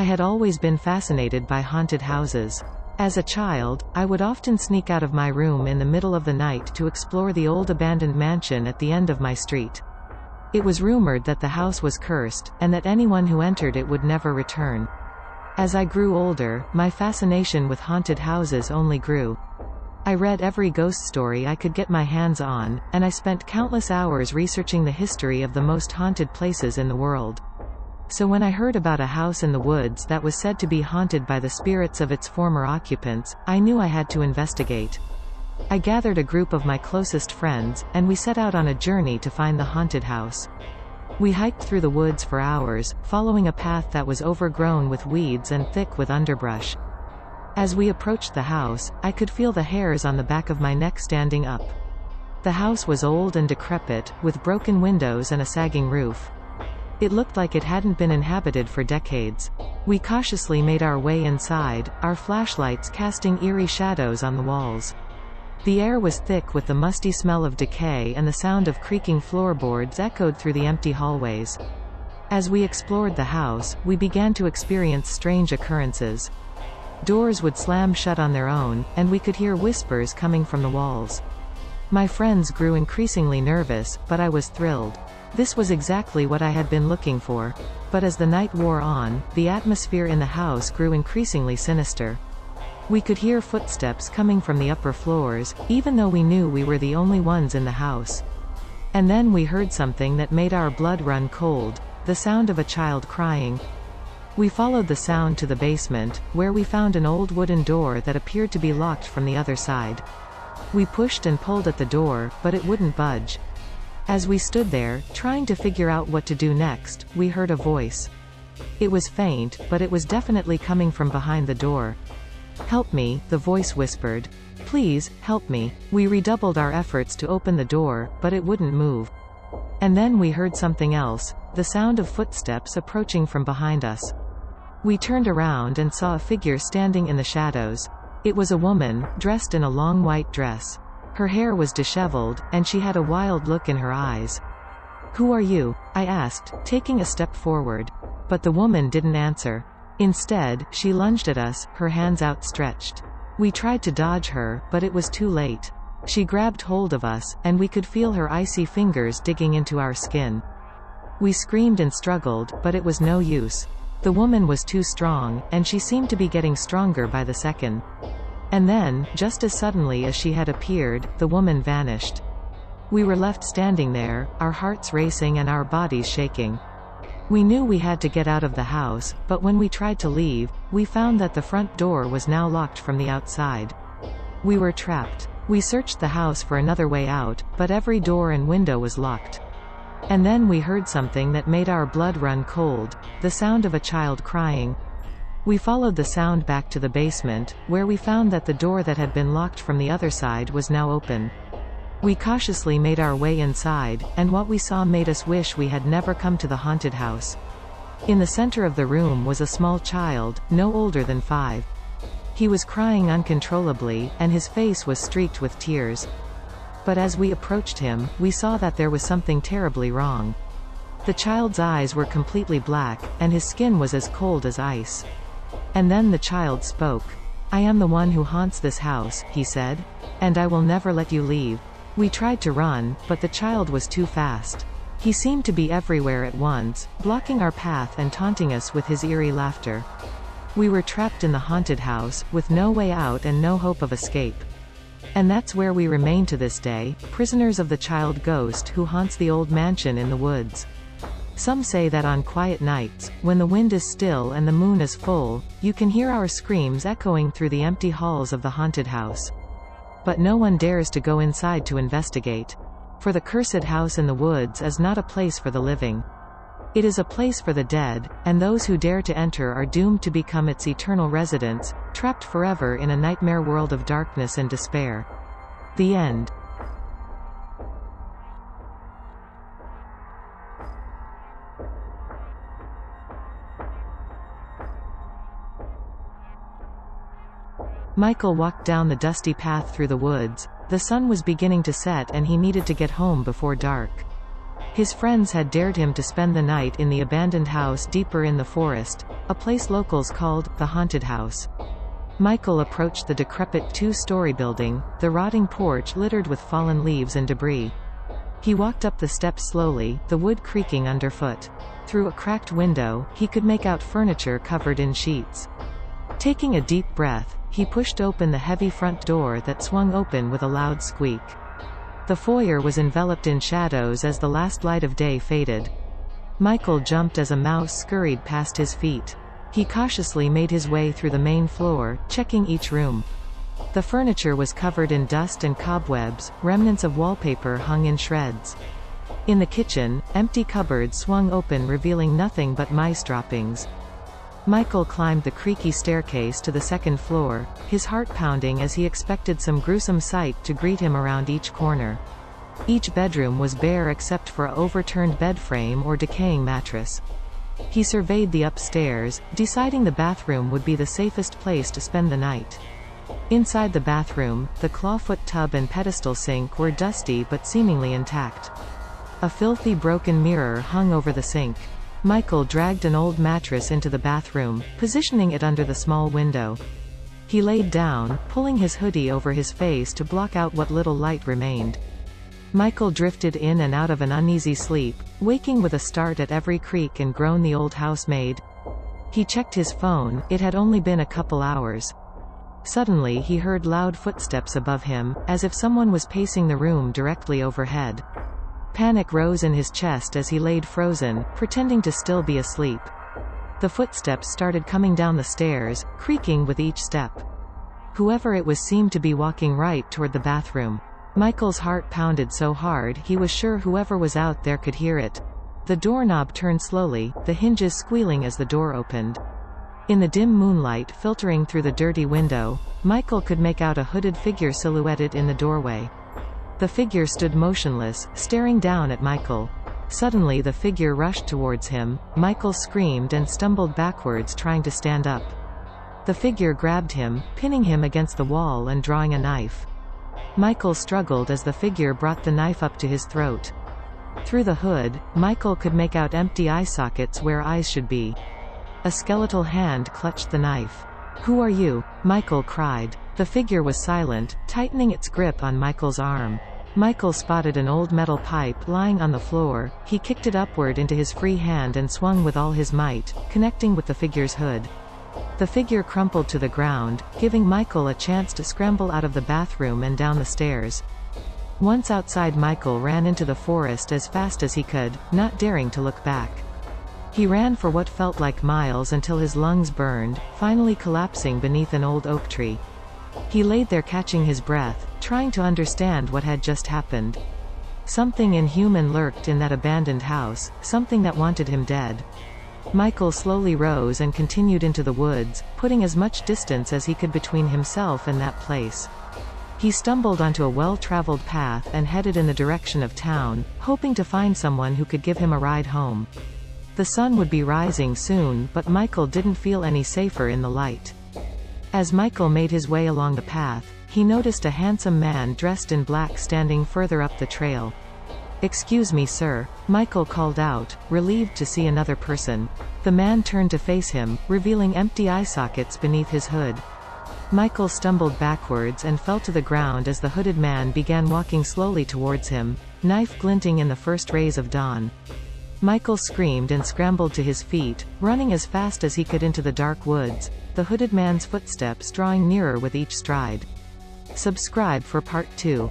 had always been fascinated by haunted houses. As a child, I would often sneak out of my room in the middle of the night to explore the old abandoned mansion at the end of my street. It was rumored that the house was cursed, and that anyone who entered it would never return. As I grew older, my fascination with haunted houses only grew. I read every ghost story I could get my hands on, and I spent countless hours researching the history of the most haunted places in the world. So when I heard about a house in the woods that was said to be haunted by the spirits of its former occupants, I knew I had to investigate. I gathered a group of my closest friends, and we set out on a journey to find the haunted house. We hiked through the woods for hours, following a path that was overgrown with weeds and thick with underbrush. As we approached the house, I could feel the hairs on the back of my neck standing up. The house was old and decrepit, with broken windows and a sagging roof. It looked like it hadn't been inhabited for decades. We cautiously made our way inside, our flashlights casting eerie shadows on the walls. The air was thick with the musty smell of decay, and the sound of creaking floorboards echoed through the empty hallways. As we explored the house, we began to experience strange occurrences. Doors would slam shut on their own, and we could hear whispers coming from the walls. My friends grew increasingly nervous, but I was thrilled. This was exactly what I had been looking for. But as the night wore on, the atmosphere in the house grew increasingly sinister. We could hear footsteps coming from the upper floors, even though we knew we were the only ones in the house. And then we heard something that made our blood run cold, the sound of a child crying. We followed the sound to the basement, where we found an old wooden door that appeared to be locked from the other side. We pushed and pulled at the door, but it wouldn't budge. As we stood there, trying to figure out what to do next, we heard a voice. It was faint, but it was definitely coming from behind the door. "Help me," the voice whispered. "Please, help me." We redoubled our efforts to open the door, but it wouldn't move. And then we heard something else, the sound of footsteps approaching from behind us. We turned around and saw a figure standing in the shadows. It was a woman, dressed in a long white dress. Her hair was disheveled, and she had a wild look in her eyes. "Who are you?" I asked, taking a step forward. But the woman didn't answer. Instead, she lunged at us, her hands outstretched. We tried to dodge her, but it was too late. She grabbed hold of us, and we could feel her icy fingers digging into our skin. We screamed and struggled, but it was no use. The woman was too strong, and she seemed to be getting stronger by the second. And then, just as suddenly as she had appeared, the woman vanished. We were left standing there, our hearts racing and our bodies shaking. We knew we had to get out of the house, but when we tried to leave, we found that the front door was now locked from the outside. We were trapped. We searched the house for another way out, but every door and window was locked. And then we heard something that made our blood run cold, the sound of a child crying. We followed the sound back to the basement, where we found that the door that had been locked from the other side was now open. We cautiously made our way inside, and what we saw made us wish we had never come to the haunted house. In the center of the room was a small child, no older than 5. He was crying uncontrollably, and his face was streaked with tears. But as we approached him, we saw that there was something terribly wrong. The child's eyes were completely black, and his skin was as cold as ice. And then the child spoke. "I am the one who haunts this house," he said. "And I will never let you leave." We tried to run, but the child was too fast. He seemed to be everywhere at once, blocking our path and taunting us with his eerie laughter. We were trapped in the haunted house, with no way out and no hope of escape. And that's where we remain to this day, prisoners of the child ghost who haunts the old mansion in the woods. Some say that on quiet nights, when the wind is still and the moon is full, you can hear our screams echoing through the empty halls of the haunted house. But no one dares to go inside to investigate. For the cursed house in the woods is not a place for the living. It is a place for the dead, and those who dare to enter are doomed to become its eternal residents, trapped forever in a nightmare world of darkness and despair. The end. Michael walked down the dusty path through the woods. The sun was beginning to set and he needed to get home before dark. His friends had dared him to spend the night in the abandoned house deeper in the forest, a place locals called the Haunted House. Michael approached the decrepit two-story building, the rotting porch littered with fallen leaves and debris. He walked up the steps slowly, the wood creaking underfoot. Through a cracked window, he could make out furniture covered in sheets. Taking a deep breath, he pushed open the heavy front door that swung open with a loud squeak. The foyer was enveloped in shadows as the last light of day faded. Michael jumped as a mouse scurried past his feet. He cautiously made his way through the main floor, checking each room. The furniture was covered in dust and cobwebs, remnants of wallpaper hung in shreds. In the kitchen, empty cupboards swung open revealing nothing but mice droppings. Michael climbed the creaky staircase to the second floor, his heart pounding as he expected some gruesome sight to greet him around each corner. Each bedroom was bare except for an overturned bed frame or decaying mattress. He surveyed the upstairs, deciding the bathroom would be the safest place to spend the night. Inside the bathroom, the clawfoot tub and pedestal sink were dusty but seemingly intact. A filthy broken mirror hung over the sink. Michael dragged an old mattress into the bathroom, positioning it under the small window. He laid down, pulling his hoodie over his face to block out what little light remained. Michael drifted in and out of an uneasy sleep, waking with a start at every creak and groan the old housemaid. He checked his phone, it had only been a couple hours. Suddenly he heard loud footsteps above him, as if someone was pacing the room directly overhead. Panic rose in his chest as he laid frozen, pretending to still be asleep. The footsteps started coming down the stairs, creaking with each step. Whoever it was seemed to be walking right toward the bathroom. Michael's heart pounded so hard he was sure whoever was out there could hear it. The doorknob turned slowly, the hinges squealing as the door opened. In the dim moonlight filtering through the dirty window, Michael could make out a hooded figure silhouetted in the doorway. The figure stood motionless, staring down at Michael. Suddenly the figure rushed towards him. Michael screamed and stumbled backwards trying to stand up. The figure grabbed him, pinning him against the wall and drawing a knife. Michael struggled as the figure brought the knife up to his throat. Through the hood, Michael could make out empty eye sockets where eyes should be. A skeletal hand clutched the knife. "Who are you?" Michael cried. The figure was silent, tightening its grip on Michael's arm. Michael spotted an old metal pipe lying on the floor. He kicked it upward into his free hand and swung with all his might, connecting with the figure's hood. The figure crumpled to the ground, giving Michael a chance to scramble out of the bathroom and down the stairs. Once outside, Michael ran into the forest as fast as he could, not daring to look back. He ran for what felt like miles until his lungs burned, finally collapsing beneath an old oak tree. He lay there catching his breath, trying to understand what had just happened. Something inhuman lurked in that abandoned house, something that wanted him dead. Michael slowly rose and continued into the woods, putting as much distance as he could between himself and that place. He stumbled onto a well-traveled path and headed in the direction of town, hoping to find someone who could give him a ride home. The sun would be rising soon, but Michael didn't feel any safer in the light. As Michael made his way along the path, he noticed a handsome man dressed in black standing further up the trail. "Excuse me, sir," Michael called out, relieved to see another person. The man turned to face him, revealing empty eye sockets beneath his hood. Michael stumbled backwards and fell to the ground as the hooded man began walking slowly towards him, knife glinting in the first rays of dawn. Michael screamed and scrambled to his feet, running as fast as he could into the dark woods, the hooded man's footsteps drawing nearer with each stride. Subscribe for Part 2.